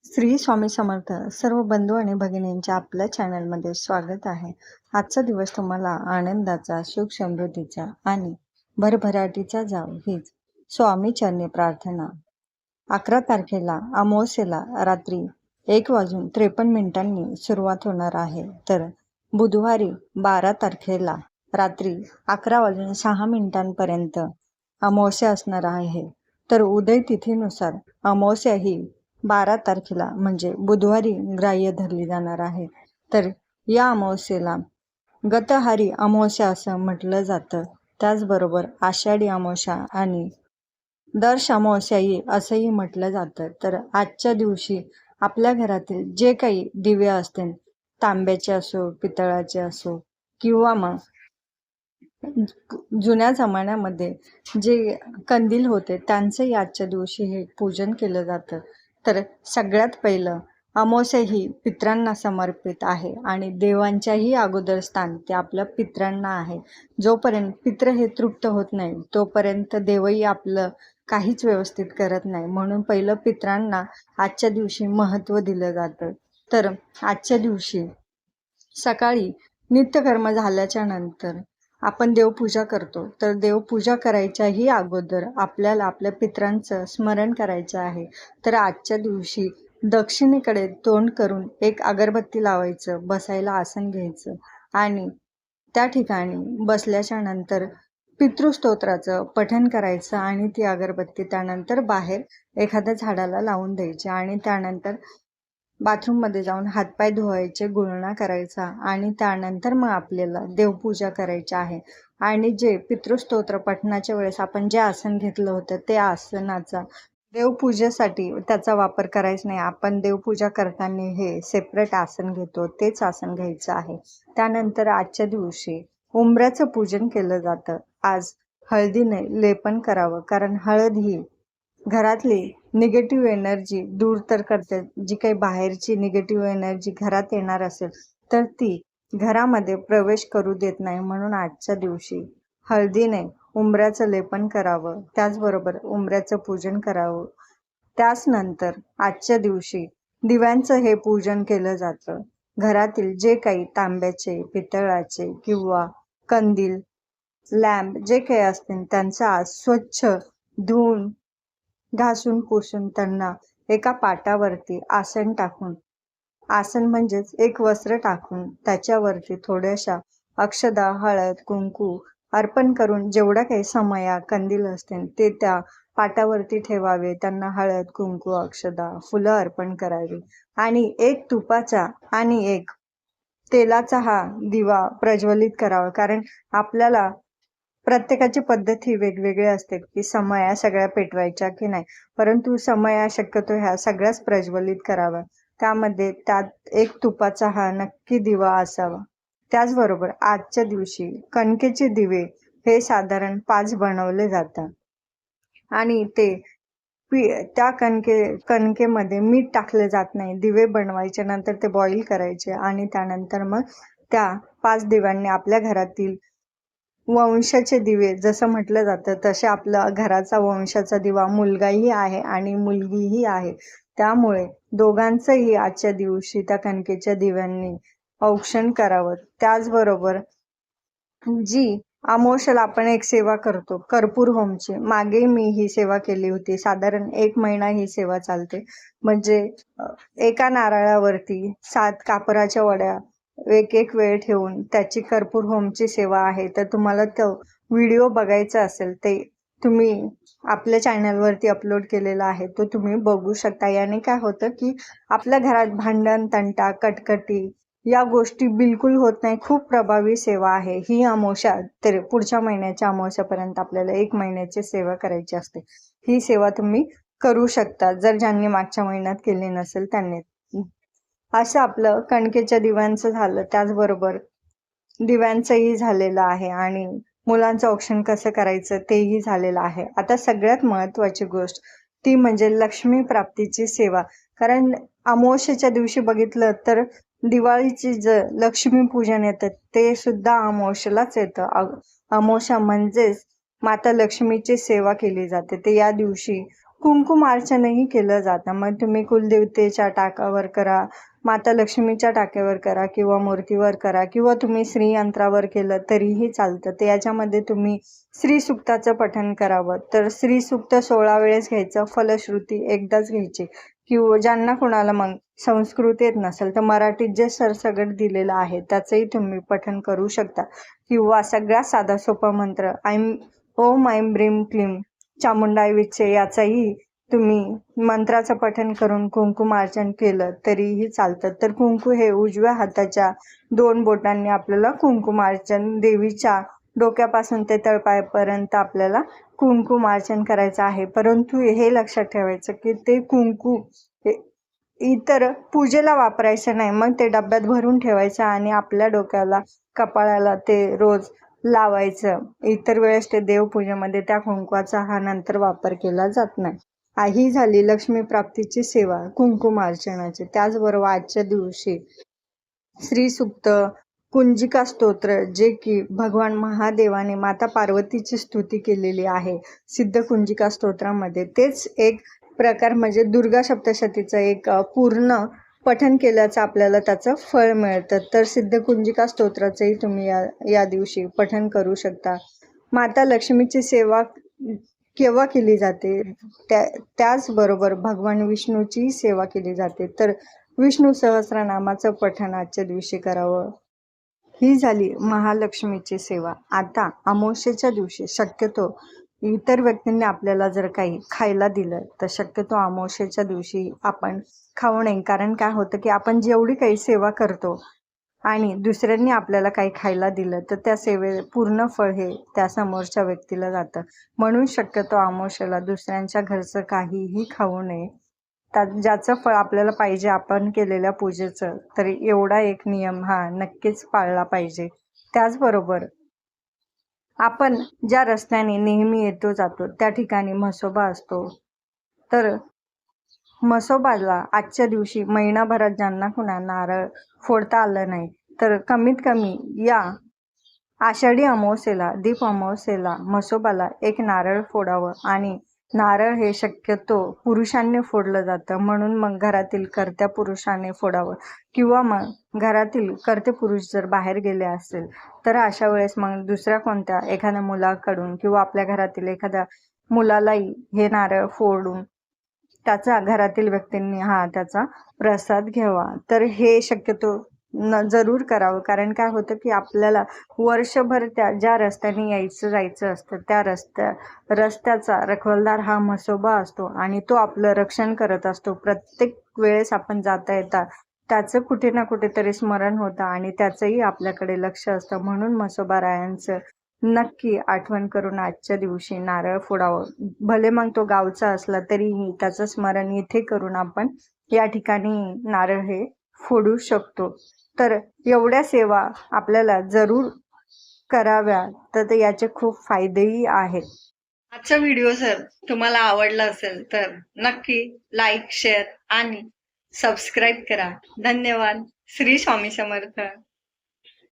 श्री स्वामी समर्थ. सर्व बंधू आणि भगिनींच्या आपल्या चॅनलमध्ये स्वागत आहे. आजचा दिवस तुम्हाला आनंदाचा, सुख समृद्धीचा आणि भरभराटीचा जाव हीच स्वामी चरणी प्रार्थना. 11 तारखेला अमावास्येला रात्री 1:53 सुरुवात होणार आहे, तर बुधवारी 12 तारखेला रात्री 11:06 अमावास्या असणार आहे. तर उदय तिथीनुसार अमावास्या ही 12 तारखेला म्हणजे बुधवारी ग्राह्य धरली जाणार आहे. तर या अमावास्येला गतहारी अमावास्या असं म्हटलं जातं. त्याचबरोबर आषाढी अमावास्या आणि दर्श अमावास्याही असंही म्हटलं जातं. तर आजच्या दिवशी आपल्या घरातील जे काही दिवे असतील, तांब्याचे असो, पितळाचे असो, किंवा मग जुन्या जमान्यामध्ये जे कंदील होते त्यांचंही आजच्या दिवशी हे पूजन केलं जातं. तर सगळ्यात पहिलं अमावास्या ही पितरांना समर्पित आहे आणि देवांच्याही अगोदर स्थान ते आपल्या पितरांना आहे. जोपर्यंत पित्र हे तृप्त होत नाही तोपर्यंत देवही आपलं काहीच व्यवस्थित करत नाही. म्हणून पहिलं पितरांना आजच्या दिवशी महत्त्व दिलं जातं. तर आजच्या दिवशी सकाळी नित्यकर्म झाल्याच्या नंतर आपण देवपूजा करतो. तर देवपूजा करायच्याही अगोदर आपल्याला आपल्या पितरांचं स्मरण करायचं आहे. तर आजच्या दिवशी दक्षिणेकडे तोंड करून एक अगरबत्ती लावायचं, बसायला आसन घ्यायचं आणि त्या ठिकाणी बसल्याच्या नंतर पितृस्तोत्राचं पठण करायचं आणि ती अगरबत्ती त्यानंतर बाहेर एखाद्या झाडाला लावून द्यायची आणि त्यानंतर बाथरूममध्ये जाऊन हातपाय धुवायचे, गुळणा करायचा आणि त्यानंतर मग आपल्याला देवपूजा करायची आहे. आणि जे पितृस्तोत्र पठणाच्या वेळेस आपण जे आसन घेतलं होतं ते आसनाचा देवपूजेसाठी त्याचा वापर करायचा नाही. आपण देवपूजा करताना हे सेपरेट आसन घेतो, तेच आसन घ्यायचं आहे. त्यानंतर आजच्या दिवशी उंबऱ्याचं पूजन केलं जातं. आज हळदीने लेपन करावं, कारण हळद ही घरातली निगेटिव्ह एनर्जी दूर तर करते. जी काही बाहेरची निगेटिव्ह एनर्जी घरात येणार असेल तर ती घरामध्ये प्रवेश करू देत नाही. म्हणून आजच्या दिवशी हळदीने उंबऱ्याचं लेपन करावं, त्याचबरोबर उंबऱ्याचं पूजन करावं. त्याच नंतर आजच्या दिवशी दिव्यांचं हे पूजन केलं जातं. घरातील जे काही तांब्याचे, पितळाचे किंवा कंदील, लॅम्प जे काही असतील त्यांचं आज स्वच्छ धुवून, घासून, पुसून त्यांना एका पाटावरती आसन टाकून, आसन म्हणजेच एक वस्त्र टाकून त्याच्यावरती थोड्याशा अक्षदा, हळद, कुंकू अर्पण करून जेवढा काही समया, कंदील असतील ते त्या पाटावरती ठेवावे. त्यांना हळद, कुंकू, अक्षदा, फुलं अर्पण करावी आणि एक तुपाचा आणि एक तेलाचा हा दिवा प्रज्वलित करावा. कारण आपल्याला प्रत्येकाची पद्धत ही वेगवेगळी असते की समया सगळ्या पेटवायच्या की नाही, परंतु समया शक्यतो ह्या सगळ्याच प्रज्वलित कराव्या. त्यामध्ये त्यात एक तुपाचा हा नक्की दिवा असावा. त्याचबरोबर आजच्या दिवशी कणकेचे दिवे हे साधारण 5 बनवले जातात आणि ते त्या कणकेमध्ये मीठ टाकले जात नाही. दिवे बनवायच्या नंतर ते बॉईल करायचे आणि त्यानंतर मग त्या 5 दिव्यांनी आपल्या घरातील वंशाचे दिवे, जसं म्हटलं जातं तसे आपला घराचा वंशाचा दिवा मुलगाही आहे आणि मुलगीही आहे. त्यामुळे दोघांचंही आजच्या दिवशी त्या कणकेच्या दिव्यांनी औक्षण करावं. त्याचबरोबर जी अमावास्येला आपण एक सेवा करतो कर्पूर होमची, मागे मी ही सेवा केली होती. साधारण 1 महिना ही सेवा चालते. म्हणजे एका नारळावरती 7 कापराच्या वड्या एक वेळ ठेवून त्याची कर्पूर होमची सेवा आहे. तर तुम्हाला तो व्हिडिओ बघायचा असेल ते तुम्ही आपल्या चॅनलवरती अपलोड केलेला आहे, तो तुम्ही बघू शकता. याने काय होतं की आपल्या घरात भांडण, तंटा, कटकटी या गोष्टी बिलकुल होत नाही. खूप प्रभावी सेवा आहे ही. अमावस्या तर पुढच्या महिन्याच्या अमावस्यापर्यंत आपल्याला 1 महिन्याची सेवा करायची असते. ही सेवा तुम्ही करू शकता जर ज्यांनी मागच्या महिन्यात केली नसेल त्यांनी. असं आपलं कणकेच्या दिव्यांचं झालं. त्याचबरोबर दिव्यांचंही झालेलं आहे आणि मुलांचं औक्षण कसं करायचं तेही झालेलं आहे. आता सगळ्यात महत्त्वाची गोष्ट ती म्हणजे लक्ष्मी प्राप्तीची सेवा. कारण अमावस्येच्या दिवशी बघितलं तर दिवाळीची लक्ष्मी पूजन येतं ते सुद्धा अमावस्येलाच येतं. अमावस्या म्हणजेच माता लक्ष्मीची सेवा केली जाते. ते या दिवशी कुंकुमार्चनही केलं जातं. मग तुम्ही कुलदेवतेच्या टाकावर करा, माता लक्ष्मीच्या टाक्यावर करा किंवा मूर्तीवर करा किंवा तुम्ही श्रीयंत्रावर केलं तरीही चालतं. तर याच्यामध्ये तुम्ही श्रीसूक्ताचं पठण करावं. तर श्रीसूक्त 16 वेळेस घ्यायचं, फलश्रुती एकदाच घ्यायची किंवा ज्यांना कोणाला मग संस्कृत येत नसेल तर मराठीत जे सरसकट दिलेलं आहे त्याचंही तुम्ही पठण करू शकता किंवा सगळ्यात साधा सोपा मंत्र ओम ऐं ब्रीं क्लीं चामुंडाई विचे याचाही तुम्ही मंत्राचं पठण करून कुंकुमार्चन केलं तरीही चालतं. तर कुंकू हे उजव्या हाताच्या 2 बोटांनी आपल्याला कुंकुमार्चन देवीच्या डोक्यापासून ते तळपायापर्यंत आपल्याला कुंकुमार्चन करायचं आहे. परंतु हे लक्षात ठेवायचं की ते कुंकू इतर पूजेला वापरायचं नाही. मग ते डब्यात भरून ठेवायचं आणि आपल्या डोक्याला कपाळाला ते रोज लावायचं. इतर वेळेस ते देवपूजेमध्ये त्या कुंकवाचा हा नंतर वापर केला जात नाही. ही झाली लक्ष्मी प्राप्तीची सेवा कुंकुमार्चनाची. त्याचबरोबर आजच्या दिवशी श्रीसूक्त, कुंजिका स्तोत्र जे की भगवान महादेवाने माता पार्वतीची स्तुती केलेली आहे सिद्ध कुंजिका स्तोत्रामध्ये, तेच एक प्रकार म्हणजे दुर्गा सप्तशतीचं एक पूर्ण पठण केल्याचं आपल्याला त्याचं फळ मिळतं. तर सिद्ध कुंजिका स्तोत्राचंही तुम्ही या दिवशी पठण करू शकता. माता लक्ष्मीची सेवा केव्हा केली जाते? त्याचबरोबर भगवान विष्णूची सेवा केली जाते. तर विष्णू सहस्रनामाचं पठण आजच्या दिवशी करावं. ही झाली महालक्ष्मीची सेवा. आता अमावस्येच्या दिवशी शक्यतो इतर व्यक्तींनी आपल्याला जर काही खायला दिलं तर शक्यतो अमावस्येच्या दिवशी आपण खाऊ नये. कारण काय होतं की आपण जेवढी काही सेवा करतो आणि दुसऱ्यांनी आपल्याला काही खायला दिलं तर त्या पूर्ण फळ हे त्या समोरच्या व्यक्तीला जातं. म्हणून शक्यतो अमावस्येला दुसऱ्यांच्या घरचं काहीही खाऊ नये. ज्याचं फळ आपल्याला पाहिजे आपण केलेल्या पूजेचं, तर एवढा एक नियम हा नक्कीच पाळला पाहिजे. त्याचबरोबर आपण ज्या रस्त्याने नेहमी येतो जातो त्या ठिकाणी म्हसोबा असतो. तर म्हसोबाला आजच्या दिवशी महिनाभरात ज्यांना कुणा नारळ फोडता आलं नाही तर कमीत कमी या आषाढी अमावस्येला, दीप अमावस्येला म्हसोबाला एक नारळ फोडावं. आणि नारळ हे शक्यतो पुरुषांनी फोडलं जातं, म्हणून मग घरातील कर्त्या पुरुषाने फोडावं किंवा मग घरातील कर्ते पुरुष जर बाहेर गेले असेल तर अशा वेळेस मग दुसऱ्या कोणत्या एखाद्या मुलाकडून किंवा आपल्या घरातील एखाद्या मुलालाही हे नारळ फोडून त्याचा घरातील व्यक्तींनी त्याचा प्रसाद घ्यावा. तर हे शक्यतो जरूर करावं. कारण काय होतं की आपल्याला वर्षभर ज्या रस्त्याने यायचं जायचं असतं त्या रस्त्याचा रखवालदार हा म्हसोबा असतो आणि तो आपलं रक्षण करत असतो. प्रत्येक वेळेस आपण जाता येता त्याचं कुठे ना कुठेतरी स्मरण होतं आणि त्याचंही आपल्याकडे लक्ष असतं. म्हणून म्हसोबा रायांचं नक्की आठवण करून आजच्या दिवशी नारळ फोडावं. भले मग तो गावचा असला तरीही त्याचं स्मरण इथे करून आपण या ठिकाणी नारळ हे फोडू शकतो. तर एवढ्या सेवा आपल्याला जरूर कराव्या. तर याचे खूप फायदेही आहेत. आजचा व्हिडिओ जर तुम्हाला आवडला असेल तर नक्की लाईक, शेअर आणि सबस्क्राईब करा. धन्यवाद. श्री स्वामी समर्थ.